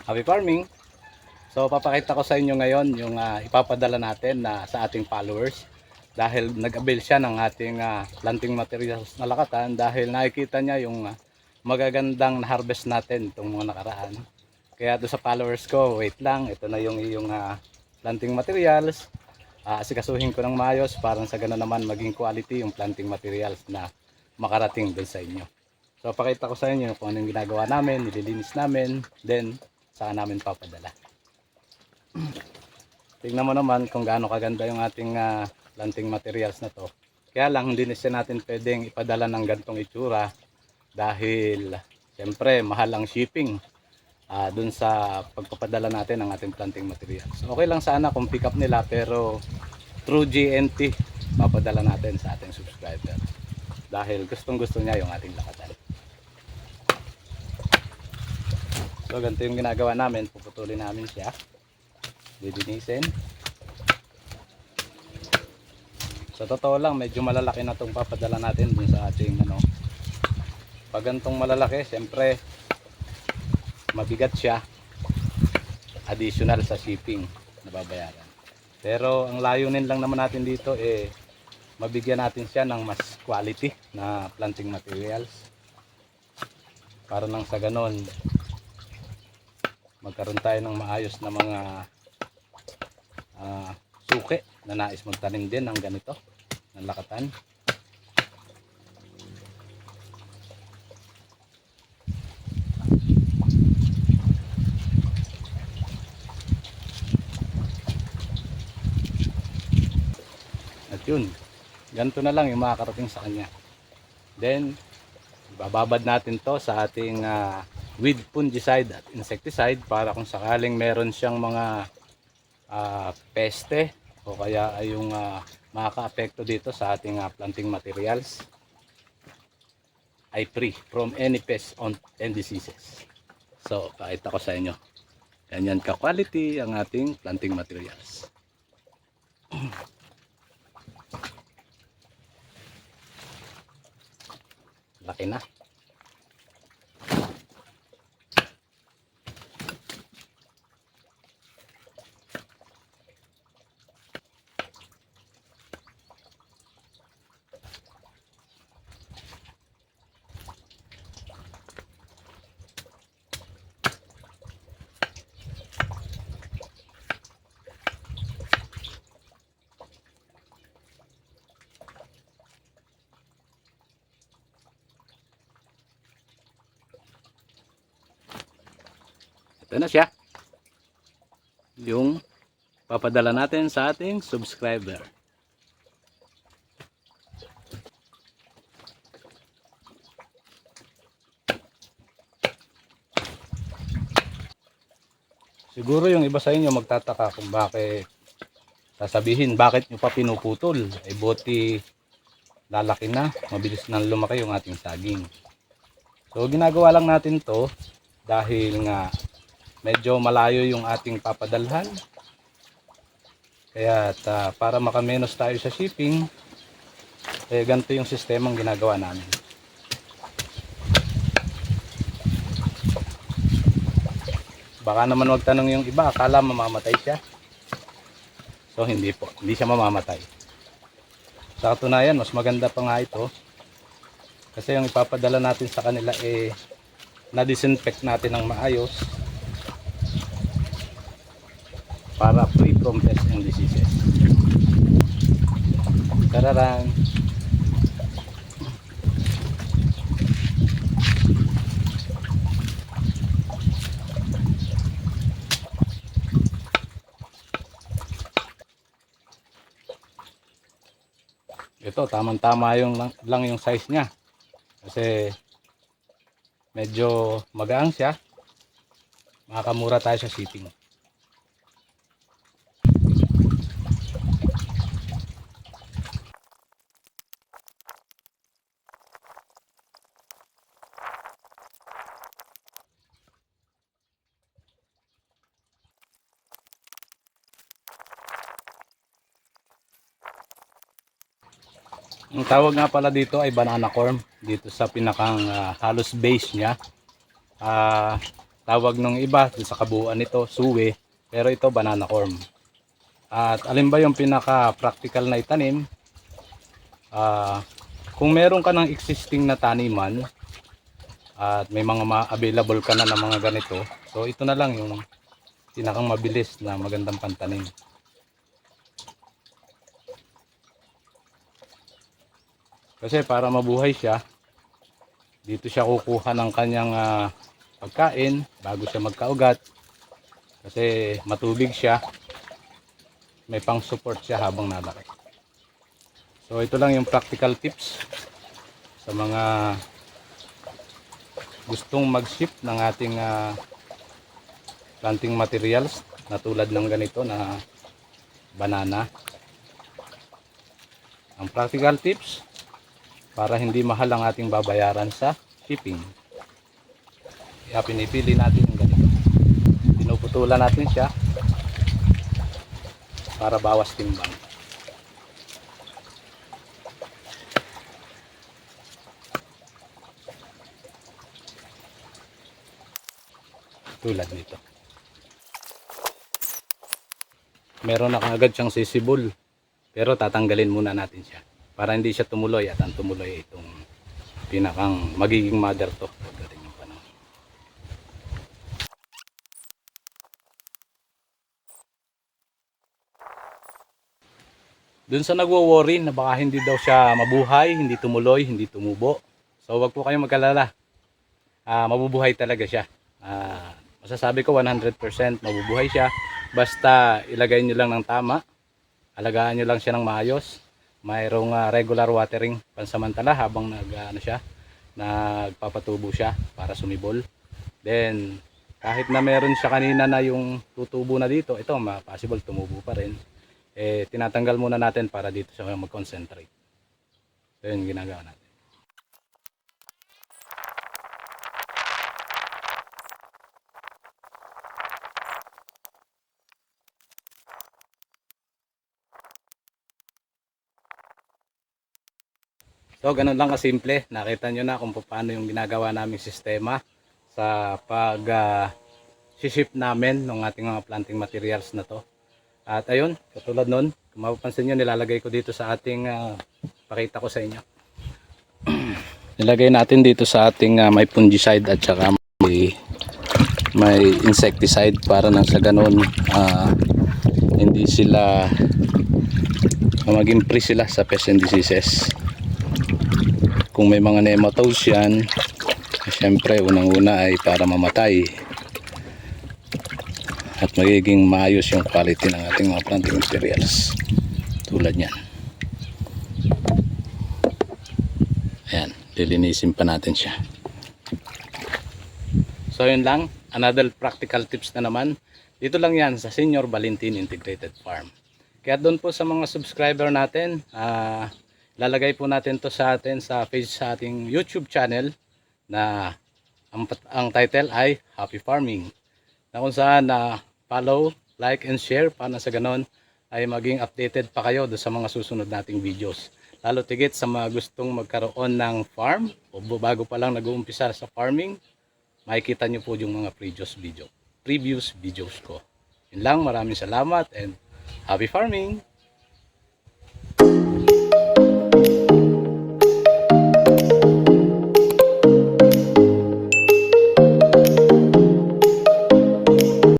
Happy farming! So papakita ko sa inyo ngayon yung ipapadala natin na sa ating followers dahil nag-avail siya ng ating planting materials na lakatan dahil nakikita niya yung magagandang na-harvest natin itong mga nakaraan. Kaya doon sa followers ko, wait lang, ito na yung iyong planting materials. Asikasuhin ko ng maayos para sa ganoon naman maging quality yung planting materials na makarating doon sa inyo. So pakita ko sa inyo kung anong ginagawa namin, nililinis namin, then saan namin papadala. Tingnan mo naman kung gaano kaganda yung ating planting materials na to. Kaya lang hindi na siya natin pwedeng ipadala ng gantong itsura dahil siyempre mahal ang shipping dun sa pagpapadala natin ng ating planting materials. Okay lang sana kung pick up nila pero through GNT papadala natin sa ating subscriber dahil gustong gusto niya yung ating lakatan. So ganito yung ginagawa namin, puputulin namin siya, didinisin. Sa totoo lang medyo malalaki na itong papadala natin dun sa ating pag gantong malalaki siyempre mabigat siya, additional sa shipping na babayaran. Pero ang layunin lang naman natin dito mabigyan natin siya ng mas quality na planting materials para nang sa ganon magkaroon tayo ng maayos na mga suki na nais magtanim din ng ganito ng lakatan. At yun, ganito na lang yung makakarating sa kanya. Then bababad natin to sa ating weed fungicide at insecticide para kung sakaling meron siyang mga peste o kaya ay yung makaka-apekto dito sa ating planting materials ay free from any pest and diseases. So pakita ko sa inyo, ganyan ka quality ang ating planting materials. Laki na. Ito na siya. Yung papadala natin sa ating subscriber. Siguro yung iba sa inyo magtataka kung bakit sasabihin bakit nyo pa pinuputol. Ay buti lalaki na, mabilis nang lumaki yung ating saging. So ginagawa lang natin to dahil nga medyo malayo yung ating papadalhan. Kaya para makamenos tayo sa shipping, ganito yung sistemang ginagawa namin. Baka naman wag tanong yung iba, akala mamamatay siya. So hindi po, hindi siya mamamatay. Sa katunayan, mas maganda pa nga ito. Kasi yung ipapadala natin sa kanila na-disinfect natin ng maayos para free from pests and diseases. Tararan! Ito, tamang-tama yung lang yung size niya. Kasi medyo magaang siya. Makakamura tayo sa shipping. Ang tawag nga pala dito ay banana corn dito sa pinakang halos base niya. Tawag ng iba dun sa kabuuan nito, suwe, pero ito banana corn. At alin ba yung pinaka-practical na itanim? Kung meron ka ng existing na taniman at may mga available ka na ng mga ganito, so ito na lang yung pinakang mabilis na magandang pantanim. Kasi para mabuhay siya, dito siya kukuha ng kanyang pagkain bago siya magkaugat. Kasi matubig siya, may pang support siya habang nalaki. So ito lang yung practical tips sa mga gustong mag-shift ng ating planting materials na tulad ng ganito na banana. Ang practical tips para hindi mahal ang ating babayaran sa shipping. Kaya pinipili natin yung ganito. Pinuputulan natin siya para bawas timbang. Tulad nito. Meron na kaagad siyang sisibol, pero tatanggalin muna natin siya para hindi siya tumuloy, at ang tumuloy itong pinakang magiging mother to pagdating ng panahon. Dun sa nagwo-worry na baka hindi daw siya mabuhay, hindi tumuloy, hindi tumubo, so wag po kayong mag-alala. Mabubuhay talaga siya. Masasabi ko 100% mabubuhay siya, basta ilagay nyo lang ng tama, alagaan nyo lang siya ng maayos, mayroong regular watering pansamantala habang nagpapatubo siya para sumibol. Then kahit na meron siya kanina na yung tutubo na dito, ito possible tumubo pa rin, tinatanggal muna natin para dito siya mag-concentrate. So yun ginagawa natin. So ganun lang kasimple, nakita nyo na kung paano yung ginagawa naming sistema sa pag-ship namin ng ating mga planting materials na to. At ayun, katulad nun, kung mapapansin nyo, nilalagay ko dito sa ating, pakita ko sa inyo. Nilagay natin dito sa ating may fungicide at saka may insecticide para nang sa ganun hindi sila maging free sila sa pests and diseases. Kung may mga nematodes yan, syempre unang-una ay para mamatay at magiging maayos yung quality ng ating mga planting materials tulad yan. Ayan, lilinisin pa natin siya. So yun lang, another practical tips na naman. Dito lang yan sa Senior Valentin Integrated Farm. Kaya doon po sa mga subscriber natin, lalagay po natin to sa page sa ating YouTube channel na ang title ay Happy Farming, na kung saan follow, like and share para sa ganon ay maging updated pa kayo do sa mga susunod nating videos. Lalo tigit sa mga gustong magkaroon ng farm o bago pa lang nag-uumpisa sa farming, makikita nyo po yung mga previous videos ko. Yun lang, maraming salamat and happy farming!